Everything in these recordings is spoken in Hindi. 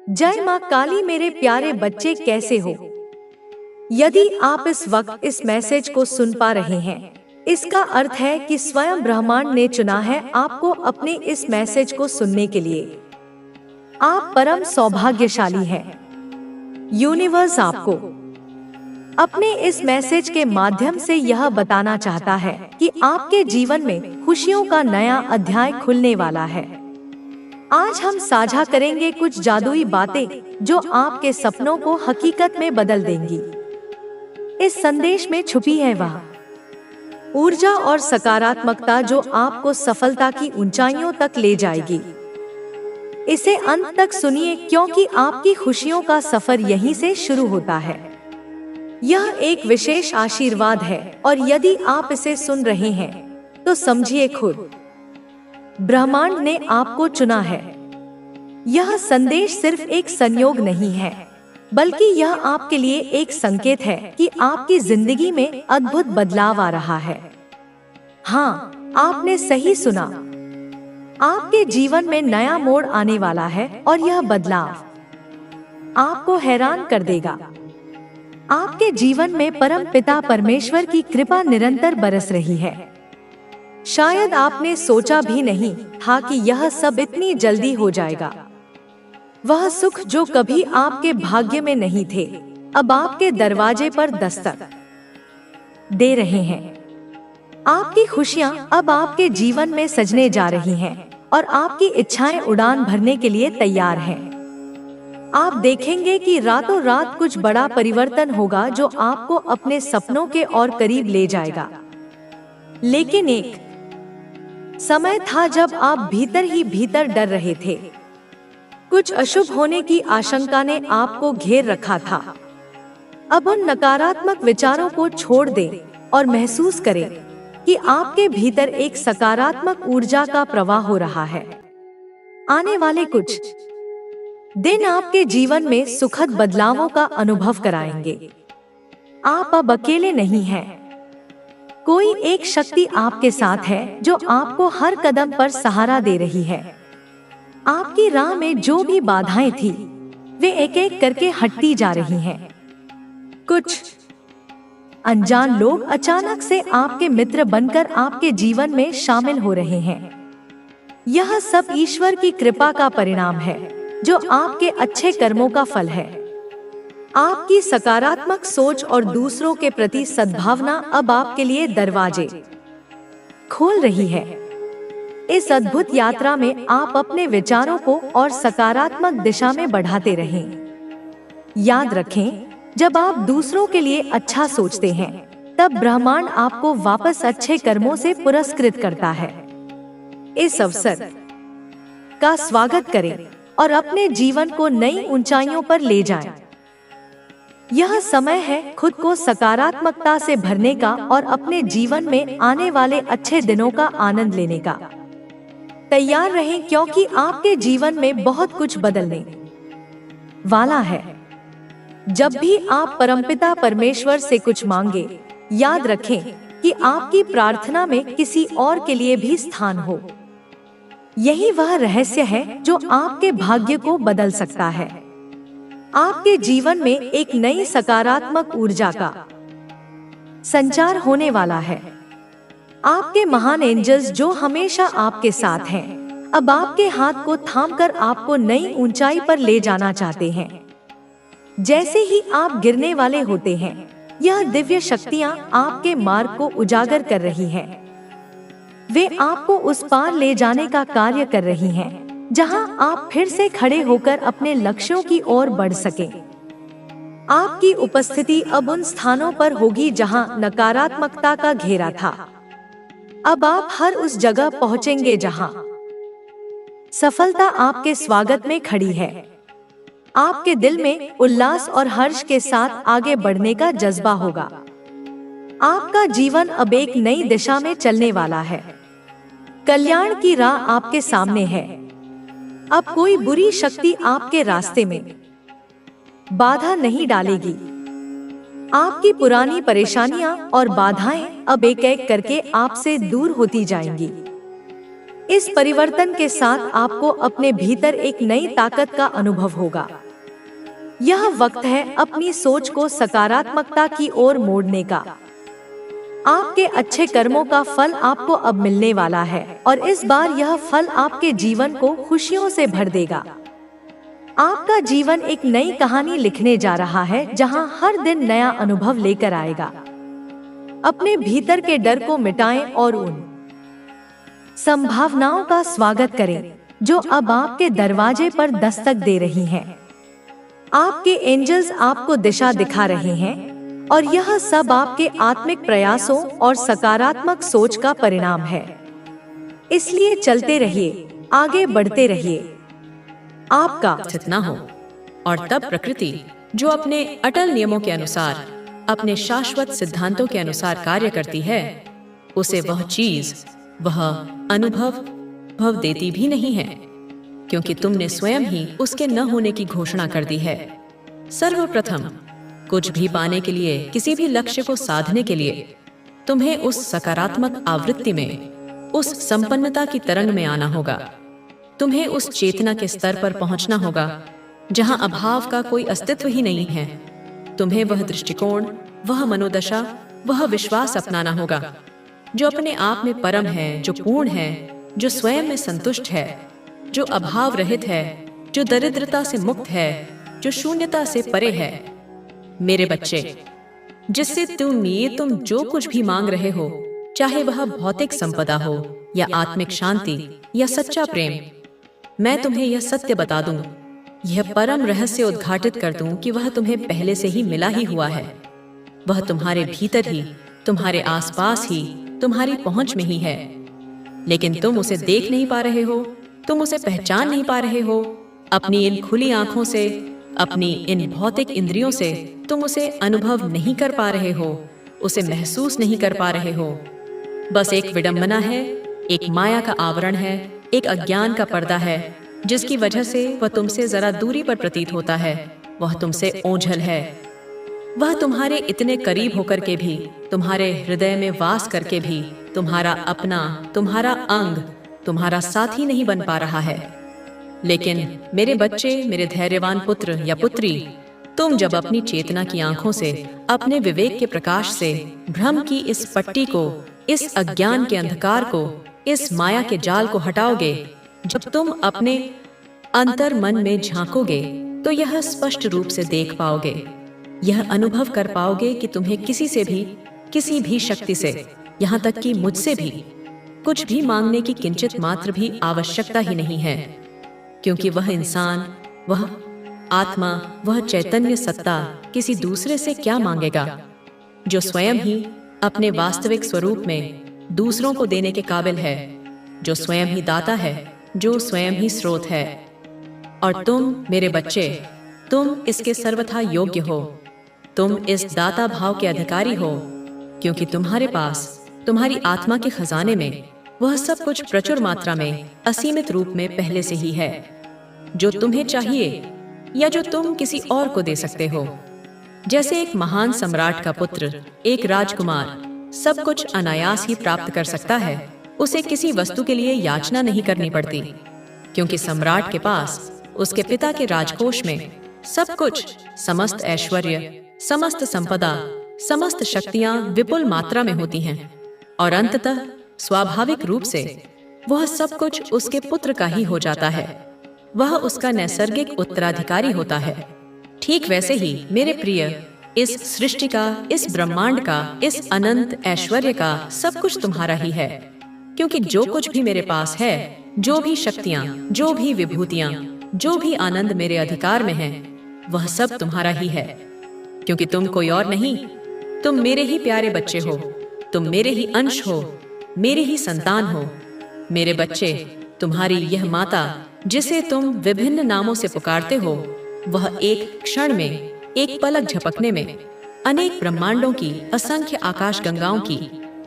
जय माँ काली। मेरे प्यारे बच्चे कैसे हो? यदि आप इस वक्त इस मैसेज को सुन पा रहे हैं, इसका अर्थ है कि स्वयं ब्रह्मांड ने चुना है आपको अपने इस मैसेज को सुनने के लिए। आप परम सौभाग्यशाली हैं। यूनिवर्स आपको अपने इस मैसेज के माध्यम से यह बताना चाहता है कि आपके जीवन में खुशियों का नया अध्याय खुलने वाला है। आज हम साझा करेंगे कुछ जादुई बातें जो आपके सपनों को हकीकत में बदल देंगी। इस संदेश में छुपी है वह ऊर्जा और सकारात्मकता जो आपको सफलता की ऊंचाइयों तक ले जाएगी। इसे अंत तक सुनिए क्योंकि आपकी खुशियों का सफर यहीं से शुरू होता है। यह एक विशेष आशीर्वाद है और यदि आप इसे सुन रहे हैं तो समझिए खुद ब्रह्मांड ने आपको चुना है। यह संदेश सिर्फ एक संयोग नहीं है, बल्कि यह आपके लिए एक संकेत है कि आपकी जिंदगी में अद्भुत बदलाव आ रहा है। हाँ, आपने सही सुना। आपके जीवन में नया मोड़ आने वाला है और यह बदलाव आपको हैरान कर देगा। आपके जीवन में परम पिता परमेश्वर की कृपा निरंतर बरस रही है। शायद आपने सोचा भी नहीं था कि यह सब इतनी जल्दी हो जाएगा। वह सुख जो कभी आपके भाग्य में नहीं थे, अब आपके दरवाजे पर दस्तक दे रहे हैं। आपकी खुशियां अब आपके जीवन में सजने जा रही हैं और आपकी इच्छाएं उड़ान भरने के लिए तैयार हैं। आप देखेंगे कि रातों रात कुछ बड़ा परिवर्तन होगा जो आपको अपने सपनों के और करीब ले जाएगा। लेकिन एक समय था जब आप भीतर ही भीतर डर रहे थे। कुछ अशुभ होने की आशंका ने आपको घेर रखा था। अब उन नकारात्मक विचारों को छोड़ दें और महसूस करें कि आपके भीतर एक सकारात्मक ऊर्जा का प्रवाह हो रहा है। आने वाले कुछ दिन आपके जीवन में सुखद बदलावों का अनुभव कराएंगे। आप अब अकेले नहीं हैं। कोई एक शक्ति आपके साथ है जो आपको हर कदम पर सहारा दे रही है। आपकी राह में जो भी बाधाएं थी, वे एक एक करके हटती जा रही हैं। कुछ अनजान लोग अचानक से आपके मित्र बनकर आपके जीवन में शामिल हो रहे हैं। यह सब ईश्वर की कृपा का परिणाम है, जो आपके अच्छे कर्मों का फल है। आपकी सकारात्मक सोच और दूसरों के प्रति सद्भावना अब आपके लिए दरवाजे खोल रही है। इस अद्भुत यात्रा में आप अपने विचारों को और सकारात्मक दिशा में बढ़ाते रहें। याद रखें, जब आप दूसरों के लिए अच्छा सोचते हैं, तब ब्रह्मांड आपको वापस अच्छे कर्मों से पुरस्कृत करता है। इस अवसर का स्वागत करें और अपने जीवन को नई ऊंचाइयों पर ले जाएं। यह समय है खुद को सकारात्मकता से भरने का और अपने जीवन में आने वाले अच्छे दिनों का आनंद लेने का। तैयार रहें क्योंकि आपके जीवन में बहुत कुछ बदलने वाला है। जब भी आप परमपिता परमेश्वर से कुछ मांगे, याद रखें कि आपकी प्रार्थना में किसी और के लिए भी स्थान हो। यही वह रहस्य है जो आपके भाग्य को बदल सकता है। आपके जीवन में एक नई सकारात्मक ऊर्जा का संचार होने वाला है। आपके महान एंजल्स जो हमेशा आपके साथ हैं, अब आपके हाथ को थामकर आपको नई ऊंचाई पर ले जाना चाहते हैं। जैसे ही आप गिरने वाले होते हैं, यह दिव्य शक्तियां आपके मार्ग को उजागर कर रही हैं। वे आपको उस पार ले जाने का कार्य कर रही हैं, जहां आप फिर से खड़े होकर अपने लक्ष्यों की ओर बढ़ सकें। आपकी उपस्थिति अब उन स्थानों पर होगी जहां नकारात्मकता का घेरा था। अब आप हर उस जगह पहुंचेंगे जहां सफलता आपके स्वागत में खड़ी है। आपके दिल में उल्लास और हर्ष के साथ आगे बढ़ने का जज्बा होगा। आपका जीवन अब एक नई दिशा में चलने वाला है। कल्याण की राह आपके सामने है। अब कोई बुरी शक्ति आपके रास्ते में बाधा नहीं डालेगी। आपकी पुरानी परेशानियां और बाधाएं अब एक एक करके आपसे दूर होती जाएंगी। इस परिवर्तन के साथ आपको अपने भीतर एक नई ताकत का अनुभव होगा। यह वक्त है अपनी सोच को सकारात्मकता की ओर मोड़ने का। आपके अच्छे कर्मों का फल आपको अब मिलने वाला है और इस बार यह फल आपके जीवन को खुशियों से भर देगा। आपका जीवन एक नई कहानी लिखने जा रहा है, जहां हर दिन नया अनुभव लेकर आएगा। अपने भीतर के डर को मिटाएं और उन संभावनाओं का स्वागत करें जो अब आपके दरवाजे पर दस्तक दे रही हैं। आपके एंजल्स आपको दिशा दिखा रहे हैं और यह सब आपके आत्मिक प्रयासों और सकारात्मक सोच का परिणाम है। इसलिए चलते रहिए, आगे बढ़ते रहिए। आपका स्थित न हो और तब प्रकृति, जो अपने अटल नियमों के अनुसार, अपने शाश्वत सिद्धांतों के अनुसार कार्य करती है, उसे वह चीज, वह अनुभव भव देती भी नहीं है, क्योंकि तुमने स्वयं ही उसके न होने की घोषणा कर दी है। सर्वप्रथम कुछ भी पाने के लिए, किसी भी लक्ष्य को साधने के लिए तुम्हें उस सकारात्मक आवृत्ति में, उस संपन्नता की तरंग में आना होगा। तुम्हें उस चेतना के स्तर पर पहुंचना होगा जहां अभाव का कोई अस्तित्व ही नहीं है। तुम्हें वह दृष्टिकोण, वह मनोदशा, वह विश्वास अपनाना होगा जो अपने आप में परम है, जो पूर्ण है, जो स्वयं में संतुष्ट है, जो अभाव रहित है, जो दरिद्रता से मुक्त है, जो शून्यता से परे है। मेरे बच्चे, जिससे तुम जो कुछ भी मांग रहे हो, चाहे वह भौतिक संपदा हो या आत्मिक शांति या सच्चा प्रेम, मैं तुम्हें यह सत्य बता दूं, यह परम रहस्य उद्घाटित कर दूं कि वह तुम्हें पहले से ही मिला ही हुआ है। वह तुम्हारे भीतर ही, तुम्हारे आसपास ही, तुम्हारी पहुंच में ही है। लेकिन तुम उसे देख नहीं पा रहे हो, तुम उसे पहचान नहीं पा रहे हो। अपनी इन खुली आंखों से, अपनी इन भौतिक इंद्रियों से तुम उसे अनुभव नहीं कर पा रहे हो, उसे महसूस नहीं कर पा रहे हो। बस एक विडंबना है, एक माया का आवरण है, एक अज्ञान का पर्दा है, जिसकी वजह से वह तुमसे जरा दूरी पर प्रतीत होता है। वह तुमसे ओझल है। वह तुम्हारे इतने करीब होकर के भी, तुम्हारे हृदय में वास करके भी, तुम्हारा अपना, तुम्हारा अंग, तुम्हारा साथी नहीं बन पा रहा है। लेकिन मेरे बच्चे, मेरे धैर्यवान पुत्र या पुत्री, तुम जब अपनी चेतना की आंखों से, अपने विवेक के प्रकाश से भ्रम की इस पट्टी को, इस अज्ञान के अंधकार को, इस माया के जाल को हटाओगे, जब तुम अपने अंतर मन में झांकोगे, तो यह स्पष्ट रूप से देख पाओगे, यह अनुभव कर पाओगे कि तुम्हें किसी से भी, किसी भी शक्ति से, यहाँ तक कि मुझसे भी कुछ भी मांगने की किंचित मात्र भी आवश्यकता ही नहीं है। क्योंकि वह इंसान, वह आत्मा, वह चैतन्य सत्ता किसी दूसरे से क्या मांगेगा, जो स्वयं ही अपने वास्तविक स्वरूप में दूसरों को देने के काबिल है, जो स्वयं ही दाता है, जो स्वयं ही स्रोत है। और तुम मेरे बच्चे, तुम इसके सर्वथा योग्य हो। तुम इस दाता भाव के अधिकारी हो, क्योंकि तुम्हारे पास, तुम्हारी आत्मा के खजाने में वह सब कुछ प्रचुर मात्रा में, असीमित रूप में पहले से ही है, जो तुम्हें चाहिए या जो तुम किसी और को दे सकते हो। जैसे एक महान सम्राट का पुत्र, एक राजकुमार सब कुछ अनायास ही प्राप्त कर सकता है, उसे किसी वस्तु के लिए याचना नहीं करनी पड़ती, क्योंकि सम्राट के पास उसके पिता के राजकोष में सब कुछ, समस्त ऐश्वर्य, समस्त संपदा, समस्त शक्तियां विपुल मात्रा में होती हैं। और अंततः स्वाभाविक रूप से वह सब कुछ उसके पुत्र का ही हो जाता है। वह उसका नैसर्गिक उत्तराधिकारी होता है। ठीक वैसे ही मेरे प्रिय, इस सृष्टि का, इस ब्रह्मांड का, इस अनंत ऐश्वर्य का सब कुछ तुम्हारा ही है। क्योंकि जो कुछ भी मेरे पास है, जो भी शक्तियां, जो भी विभूतियां, जो भी आनंद मेरे अधिकार में है, वह सब तुम्हारा ही है। क्योंकि तुम कोई और नहीं, तुम मेरे ही प्यारे बच्चे हो, तुम मेरे ही अंश हो, मेरी ही संतान हो। मेरे बच्चे, तुम्हारी यह माता, जिसे तुम विभिन्न नामों से पुकारते हो, वह एक क्षण में, एक पलक झपकने में अनेक ब्रह्मांडों की, असंख्य आकाश गंगाओं की,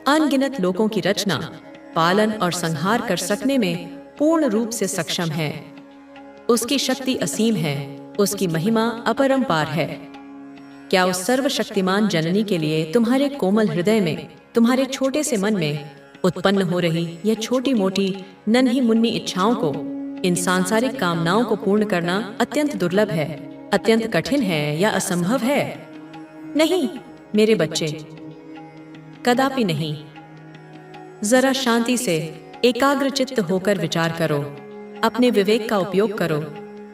अनगिनत लोकों की रचना, पालन और संहार कर सकने में पूर्ण रूप से सक्षम है। उसकी शक्ति असीम है, उसकी महिमा अपरंपार है। क्या उस सर्वशक्तिमान जननी के लिए तुम्हारे कोमल हृदय में, तुम्हारे छोटे से मन में उत्पन्न हो रही यह छोटी मोटी नन्ही मुन्नी इच्छाओं को, इन सांसारिक कामनाओं को पूर्ण करना अत्यंत दुर्लभ है, अत्यंत कठिन है या असंभव है? नहीं मेरे बच्चे, कदापि नहीं। जरा शांति से एकाग्रचित्त होकर विचार करो, अपने विवेक का उपयोग करो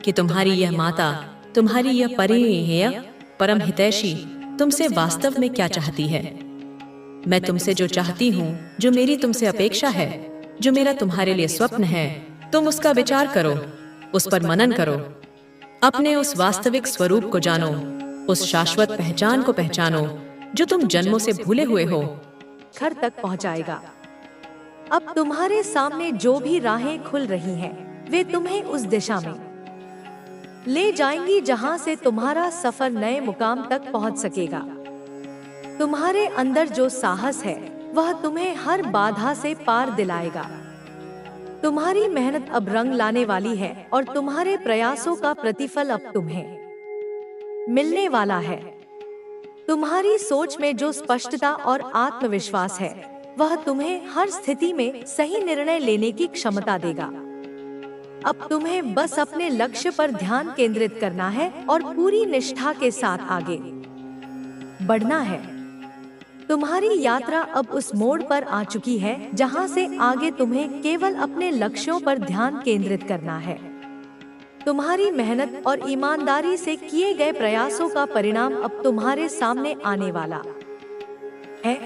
कि तुम्हारी यह माता, तुम्हारी यह परिणेय परम हितैषी तुमसे वास्तव में क्या चाहती है। मैं तुमसे जो चाहती हूँ, जो मेरी तुमसे अपेक्षा है, जो मेरा तुम्हारे लिए स्वप्न है, तुम उसका विचार करो, उस पर मनन करो, अपने उस वास्तविक स्वरूप को जानो, उस शाश्वत पहचान को पहचानो जो तुम जन्मों से भूले हुए हो। घर तक पहुंचाएगा। अब तुम्हारे सामने जो भी राहें खुल रही हैं, वे तुम्हें उस दिशा में ले जाएंगी जहां से तुम्हारा सफर नए मुकाम तक पहुंच सकेगा। तुम्हारे अंदर जो साहस है वह तुम्हें हर बाधा से पार दिलाएगा। तुम्हारी मेहनत अब रंग लाने वाली है और तुम्हारे प्रयासों का प्रतिफल अब तुम्हें मिलने वाला है। तुम्हारी सोच में जो स्पष्टता और आत्मविश्वास है वह तुम्हें हर स्थिति में सही निर्णय लेने की क्षमता देगा। अब तुम्हें बस अपने लक्ष्य पर ध्यान केंद्रित करना है और पूरी निष्ठा के साथ आगे बढ़ना है। तुम्हारी यात्रा अब उस मोड़ पर आ चुकी है जहां से आगे तुम्हें केवल अपने लक्ष्यों पर ध्यान केंद्रित करना है। तुम्हारी मेहनत और ईमानदारी से किए गए प्रयासों का परिणाम अब तुम्हारे सामने आने वाला है।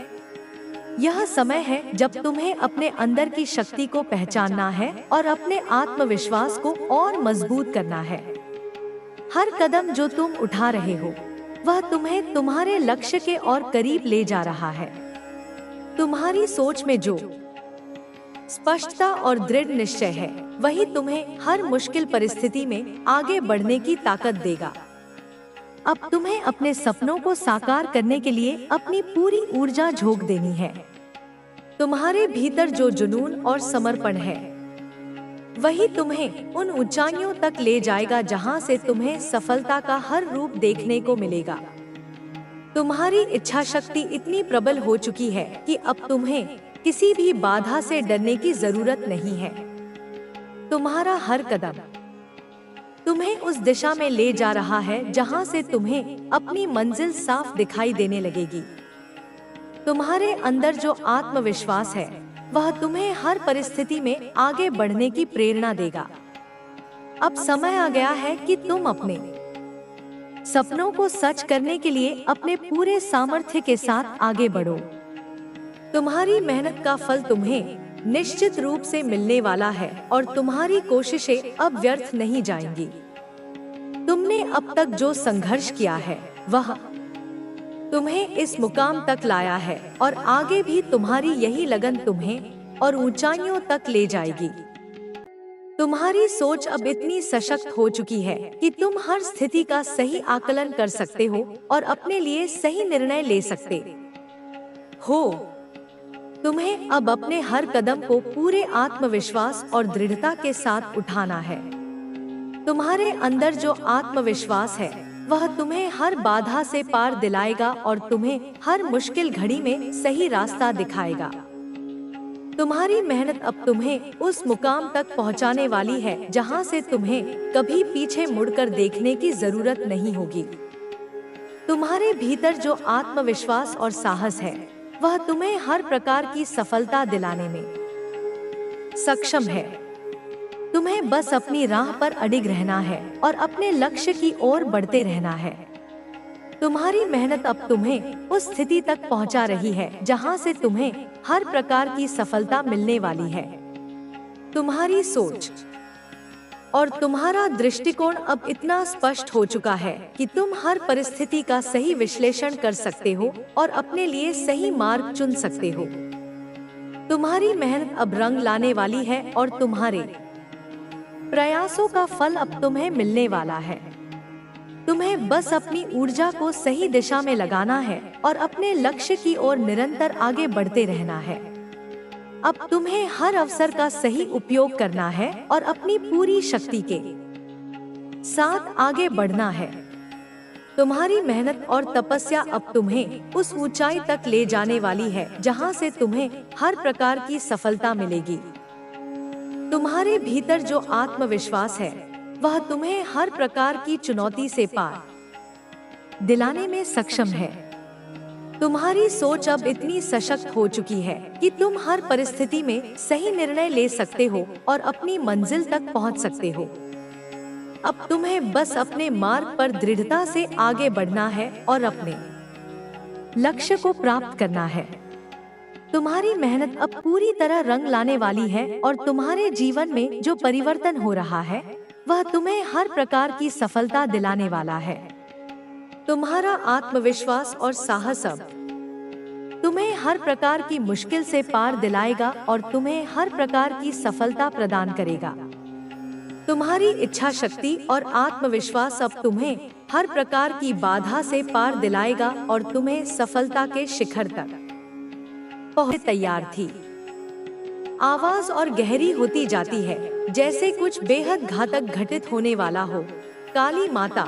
यह समय है जब तुम्हें अपने अंदर की शक्ति को पहचानना है और अपने आत्मविश्वास को और मजबूत करना है। हर कदम जो तुम उठा रहे हो वह तुम्हें तुम्हारे लक्ष्य के और करीब ले जा रहा है। तुम्हारी सोच में जो स्पष्टता और दृढ़ निश्चय है वही तुम्हें हर मुश्किल परिस्थिति में आगे बढ़ने की ताकत देगा। अब तुम्हें अपने सपनों को साकार करने के लिए अपनी पूरी ऊर्जा झोंक देनी है। तुम्हारे भीतर जो जुनून और समर्पण है वही तुम्हें उन ऊंचाइयों तक ले जाएगा जहां से तुम्हें सफलता का हर रूप देखने को मिलेगा। तुम्हारी इच्छा शक्ति इतनी प्रबल हो चुकी है कि अब तुम्हें किसी भी बाधा से डरने की जरूरत नहीं है। तुम्हारा हर कदम तुम्हें उस दिशा में ले जा रहा है जहां से तुम्हें अपनी मंजिल साफ दिखाई देने लगेगी। तुम्हारे अंदर जो आत्मविश्वास है वह तुम्हें हर परिस्थिति में आगे बढ़ने की प्रेरणा देगा। अब समय आ गया है कि तुम अपने सपनों को सच करने के लिए अपने पूरे सामर्थ्य के साथ आगे बढ़ो। तुम्हारी मेहनत का फल तुम्हें निश्चित रूप से मिलने वाला है और तुम्हारी कोशिशें अब व्यर्थ नहीं जाएंगी। तुमने अब तक जो संघर्ष किया है वह तुम्हें इस मुकाम तक लाया है और आगे भी तुम्हारी यही लगन तुम्हें और ऊंचाइयों तक ले जाएगी। तुम्हारी सोच अब इतनी सशक्त हो चुकी है कि तुम हर स्थिति का सही आकलन कर सकते हो और अपने लिए सही निर्णय ले सकते हो। तुम्हें अब अपने हर कदम को पूरे आत्मविश्वास और दृढ़ता के साथ उठाना है। तुम्हारे अंदर जो आत्मविश्वास है वह तुम्हें हर बाधा से पार दिलाएगा और तुम्हें हर मुश्किल घड़ी में सही रास्ता दिखाएगा। तुम्हारी मेहनत अब तुम्हें उस मुकाम तक पहुंचाने वाली है जहां से तुम्हें कभी पीछे मुड़कर देखने की जरूरत नहीं होगी। तुम्हारे भीतर जो आत्मविश्वास और साहस है वह तुम्हें हर प्रकार की सफलता दिलाने में सक्षम है। तुम्हें बस अपनी राह पर अडिग रहना है और अपने लक्ष्य की ओर बढ़ते रहना है। तुम्हारी मेहनत अब तुम्हें उस स्थिति तक पहुंचा रही है जहां से तुम्हें हर प्रकार की सफलता मिलने वाली है। तुम्हारी सोच और तुम्हारा दृष्टिकोण अब इतना स्पष्ट हो चुका है कि तुम हर परिस्थिति का सही विश्लेषण कर सकते हो और अपने लिए सही मार्ग चुन सकते हो। तुम्हारी मेहनत अब रंग लाने वाली है और तुम्हारे प्रयासों का फल अब तुम्हें मिलने वाला है। तुम्हें बस अपनी ऊर्जा को सही दिशा में लगाना है और अपने लक्ष्य की ओर निरंतर आगे बढ़ते रहना है। अब तुम्हें हर अवसर का सही उपयोग करना है और अपनी पूरी शक्ति के साथ आगे बढ़ना है। तुम्हारी मेहनत और तपस्या अब तुम्हें उस ऊंचाई तक ले जाने वाली है जहां से तुम्हें हर प्रकार की सफलता मिलेगी। तुम्हारे भीतर जो आत्मविश्वास है वह तुम्हें हर प्रकार की चुनौती से पार दिलाने में सक्षम है। तुम्हारी सोच अब इतनी सशक्त हो चुकी है कि तुम हर परिस्थिति में सही निर्णय ले सकते हो और अपनी मंजिल तक पहुंच सकते हो। अब तुम्हें बस अपने मार्ग पर दृढ़ता से आगे बढ़ना है और अपने लक्ष्य को प्राप्त करना है। तुम्हारी मेहनत अब पूरी तरह रंग लाने वाली है और तुम्हारे जीवन में जो परिवर्तन हो रहा है वह तुम्हें हर प्रकार की सफलता दिलाने वाला है। तुम्हारा आत्मविश्वास और साहस अब तुम्हें हर प्रकार की मुश्किल से पार दिलाएगा और तुम्हें हर प्रकार की सफलता प्रदान करेगा। तुम्हारी इच्छा शक्ति और आत्मविश्वास अब तुम्हें हर प्रकार की बाधा से पार दिलाएगा और तुम्हें सफलता के शिखर तक पहुंचने तैयार थी। आवाज और गहरी होती जाती है जैसे कुछ बेहद घातक घटित होने वाला हो। काली माता,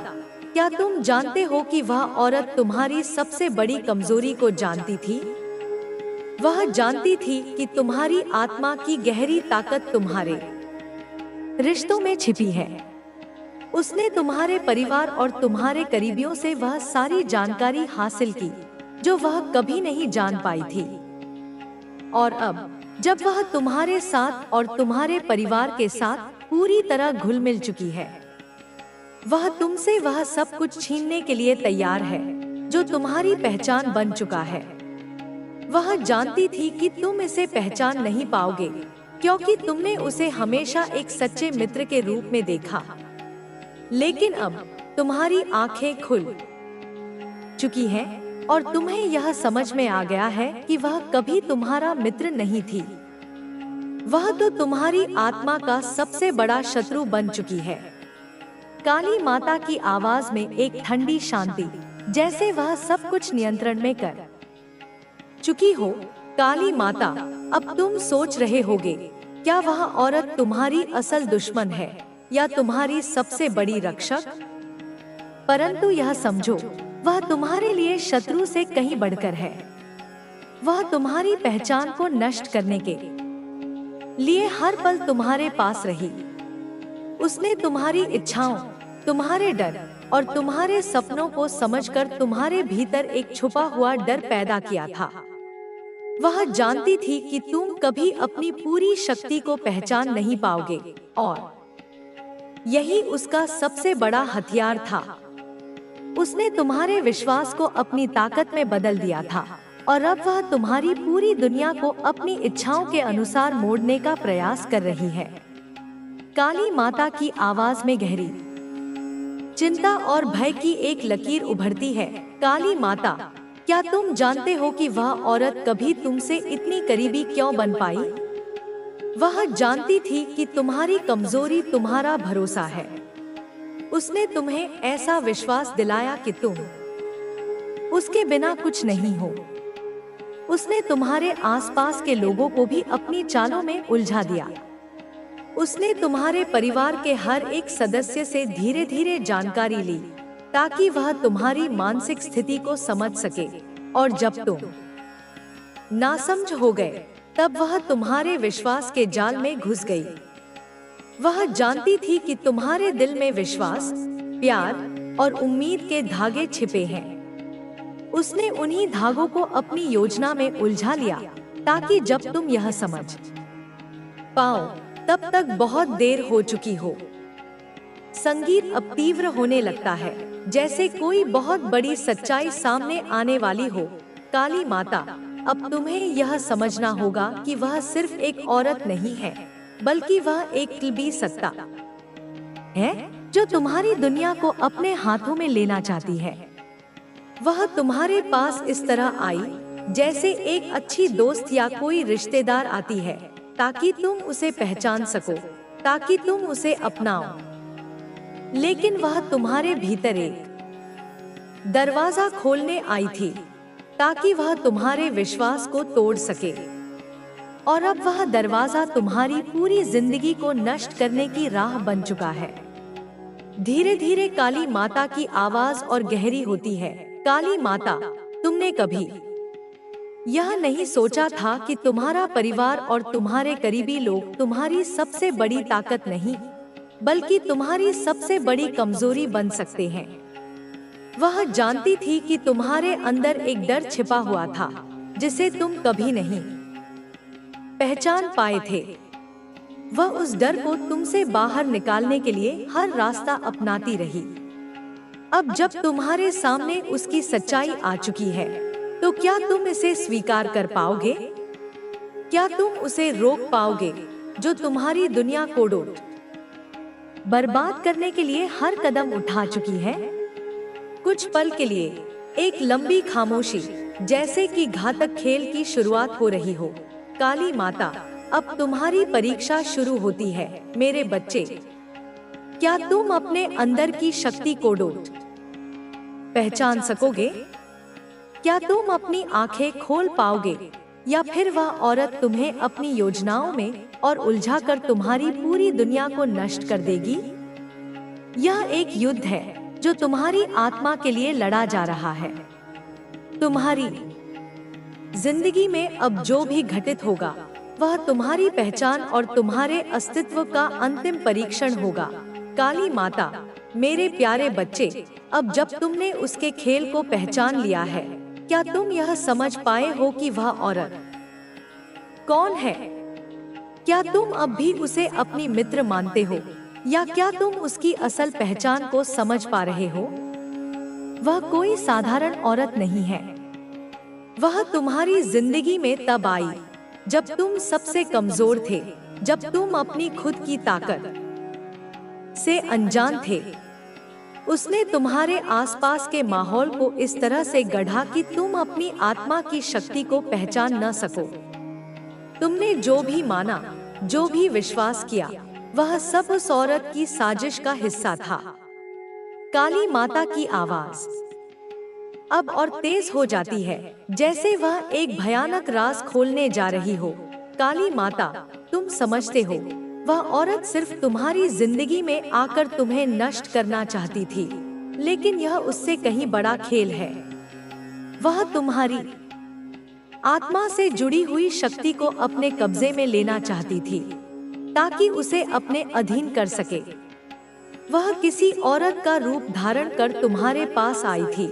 क्या तुम जानते हो कि वह औरत तुम्हारी सबसे बड़ी कमजोरी को जानती थी? वह जानती थी कि तुम्हारी आत्मा की गहरी ताकत तुम्हारे रिश्तों में छिपी है। उसने तुम्हारे परिवार और तुम्हारे करीबियों से वह सारी जानकारी हासिल की जो वह कभी नहीं जान पाई थी। और अब जब वह तुम्हारे साथ और तुम्हारे परिवार के साथ पूरी तरह घुल मिल चुकी है, वह तुमसे वह सब कुछ छीनने के लिए तैयार है जो तुम्हारी पहचान बन चुका है। वह जानती थी कि तुम इसे पहचान नहीं पाओगे क्योंकि तुमने उसे हमेशा एक सच्चे मित्र के रूप में देखा। लेकिन अब तुम्हारी आंखें खुल चुकी हैं और तुम्हें यह समझ में आ गया है कि वह कभी तुम्हारा मित्र नहीं थी। वह तो तुम्हारी आत्मा का सबसे बड़ा शत्रु बन चुकी है। काली माता की आवाज में एक ठंडी शांति, जैसे वह सब कुछ नियंत्रण में कर चुकी हो। काली माता, अब तुम सोच रहे होगे, क्या वह औरत तुम्हारी असल दुश्मन है या तुम्हारी सबसे बड़ी रक्षक? परंतु यह समझो, वह तुम्हारे लिए शत्रु से कहीं बढ़कर है। वह तुम्हारी पहचान को नष्ट करने के लिए हर पल तुम्हारे पास रही। उसने तुम्हारी इच्छाओं, तुम्हारे डर और तुम्हारे सपनों को समझकर तुम्हारे भीतर एक छुपा हुआ डर पैदा किया था। वह जानती थी कि तुम कभी अपनी पूरी शक्ति को पहचान नहीं पाओगे और यही उसका सबसे बड़ा हथियार था। उसने तुम्हारे विश्वास को अपनी ताकत में बदल दिया था और अब वह तुम्हारी पूरी दुनिया को अपनी इच्छाओं के अनुसार मोड़ने का प्रयास कर रही है। काली माता की आवाज में गहरी चिंता और भय की एक लकीर उभरती है। काली माता, क्या तुम जानते हो कि वह औरत कभी तुमसे इतनी करीबी क्यों बन पाई? वह जानती थी कि तुम्हारी कमजोरी तुम्हारा भरोसा है। उसने तुम्हें ऐसा विश्वास दिलाया कि तुम उसके बिना कुछ नहीं हो। उसने तुम्हारे आसपास के लोगों को भी अपनी चालों में उलझा दिया। उसने तुम्हारे परिवार के हर एक सदस्य से धीरे धीरे जानकारी ली ताकि वह तुम्हारी मानसिक स्थिति को समझ सके, और जब तुम नासमझ हो गए तब वह तुम्हारे विश्वास के जाल में घुस गई। वह जानती थी कि तुम्हारे दिल में विश्वास, प्यार और उम्मीद के धागे छिपे हैं। उसने उन्हीं धागों को अपनी योजना में उलझा लिया ताकि जब तुम यह समझ पाओ तब तक बहुत देर हो चुकी हो। संगीत अब तीव्र होने लगता है, जैसे कोई बहुत बड़ी सच्चाई सामने आने वाली हो। काली माता, अब तुम्हें यह समझना होगा कि वह सिर्फ एक औरत नहीं है, बल्कि वह एक किलबी सत्ता है जो तुम्हारी दुनिया को अपने हाथों में लेना चाहती है। वह तुम्हारे पास इस तरह आई जैसे एक अच्छी दोस्त या कोई रिश्तेदार आती है, ताकि तुम उसे पहचान सको, ताकि तुम उसे अपनाओ। लेकिन वह तुम्हारे भीतर एक दरवाजा खोलने आई थी ताकि वह तुम्हारे विश्वास को तोड़ सके, और अब वह दरवाजा तुम्हारी पूरी जिंदगी को नष्ट करने की राह बन चुका है। धीरे धीरे काली माता की आवाज और गहरी होती है। काली माता, तुमने कभी यह नहीं सोचा था कि तुम्हारा परिवार और तुम्हारे करीबी लोग तुम्हारी सबसे बड़ी ताकत नहीं, बल्कि तुम्हारी सबसे बड़ी कमजोरी बन सकते हैं। वह जानती थी कि तुम्हारे अंदर एक डर छिपा हुआ था जिसे तुम कभी नहीं पहचान पाए थे। वह उस डर को तुमसे बाहर निकालने के लिए हर रास्ता अपनाती रही। अब जब तुम्हारे सामने उसकी सच्चाई आ चुकी है, तो क्या तुम इसे स्वीकार कर पाओगे? क्या तुम उसे रोक पाओगे जो तुम्हारी दुनिया को बर्बाद करने के लिए हर कदम उठा चुकी है? कुछ पल के लिए एक लंबी खामोशी, जैसे कि घातक खेल की शुरुआत हो रही हो। काली माता, अब तुम्हारी परीक्षा शुरू होती है मेरे बच्चे। क्या तुम अपने अंदर की शक्ति को पहचान सकोगे? क्या तुम अपनी आंखें खोल पाओगे, या फिर वह औरत तुम्हें अपनी योजनाओं में और उलझाकर तुम्हारी पूरी दुनिया को नष्ट कर देगी? यह एक युद्ध है जो तुम्हारी आत्मा के लिए लड़ा जा रहा है। तुम्हारी जिंदगी में अब जो भी घटित होगा, वह तुम्हारी पहचान और तुम्हारे अस्तित्व का अंतिम परीक्षण होगा। काली माता, मेरे प्यारे बच्चे, अब जब तुमने उसके खेल को पहचान लिया है, क्या तुम यह समझ पाए हो कि वह औरत कौन है? क्या तुम अब भी उसे अपनी मित्र मानते हो, या क्या तुम उसकी असल पहचान को समझ पा रहे हो? वह कोई साधारण औरत नहीं है। वह तुम्हारी जिंदगी में तब आई जब तुम सबसे कमजोर थे, जब तुम अपनी खुद की ताकत से अनजान थे। उसने तुम्हारे आसपास के माहौल को इस तरह से गढ़ा कि तुम अपनी आत्मा की शक्ति को पहचान न सको। तुमने जो भी माना, जो भी विश्वास किया, वह सब उस औरत की साजिश का हिस्सा था। काली माता की आवाज अब और तेज हो जाती है, जैसे वह एक भयानक राज खोलने जा रही हो। काली माता, तुम समझते हो, वह औरत सिर्फ तुम्हारी जिंदगी में आकर तुम्हें नष्ट करना चाहती थी, लेकिन यह उससे कहीं बड़ा खेल है। वह तुम्हारी आत्मा से जुड़ी हुई शक्ति को अपने कब्जे में लेना चाहती थी, ताकि उसे अपने अधीन कर सके। वह किसी औरत का रूप धारण कर तुम्हारे पास आई थी,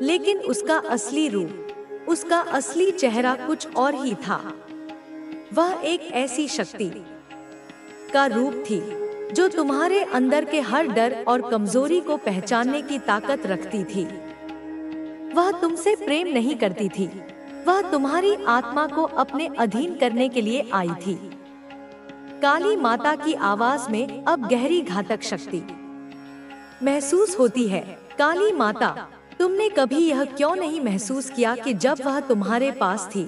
लेकिन उसका असली रूप, उसका असली चेहरा कुछ और ही था। वह एक ऐसी शक्ति का रूप थी जो तुम्हारे अंदर के हर डर और कमजोरी को पहचानने की ताकत रखती थी। वह तुमसे प्रेम नहीं करती थी, वह तुम्हारी आत्मा को अपने अधीन करने के लिए आई थी। काली माता की आवाज में अब गहरी घातक शक्ति महसूस होती है। काली माता, तुमने कभी यह क्यों नहीं महसूस किया कि जब वह तुम्हारे पास थी,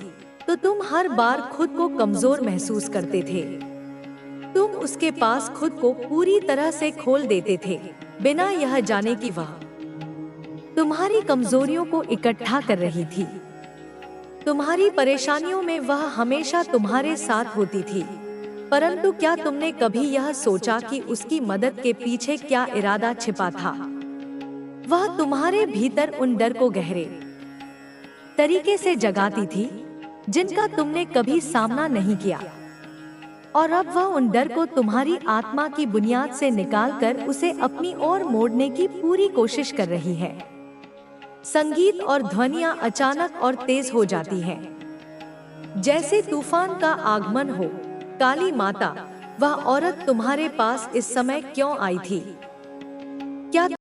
तो तुम हर बार खुद को कमजोर महसूस करते थे? तुम उसके पास खुद को पूरी तरह से खोल देते थे, बिना यह जाने कि वह तुम्हारी कमजोरियों को इकट्ठा कर रही थी। तुम्हारी परेशानियों में वह हमेशा तुम्हारे साथ होती थी, परंतु क्या तुमने कभी यह सोचा कि उसकी मदद के पीछे क्या इरादा छिपा था? वह तुम्हारे भीतर उन डर को गहरे तरीके से जगाती थी, जिनका तुमने कभी सामना नहीं किया, और अब वह उन डर को तुम्हारी आत्मा की बुनियाद से निकालकर उसे अपनी ओर मोड़ने की पूरी कोशिश कर रही है। संगीत और ध्वनियां अचानक और तेज हो जाती हैं, जैसे तूफान का आगमन हो। काली माता, वह औरत तुम्हारे पास इस समय क्यों आई थी? क्या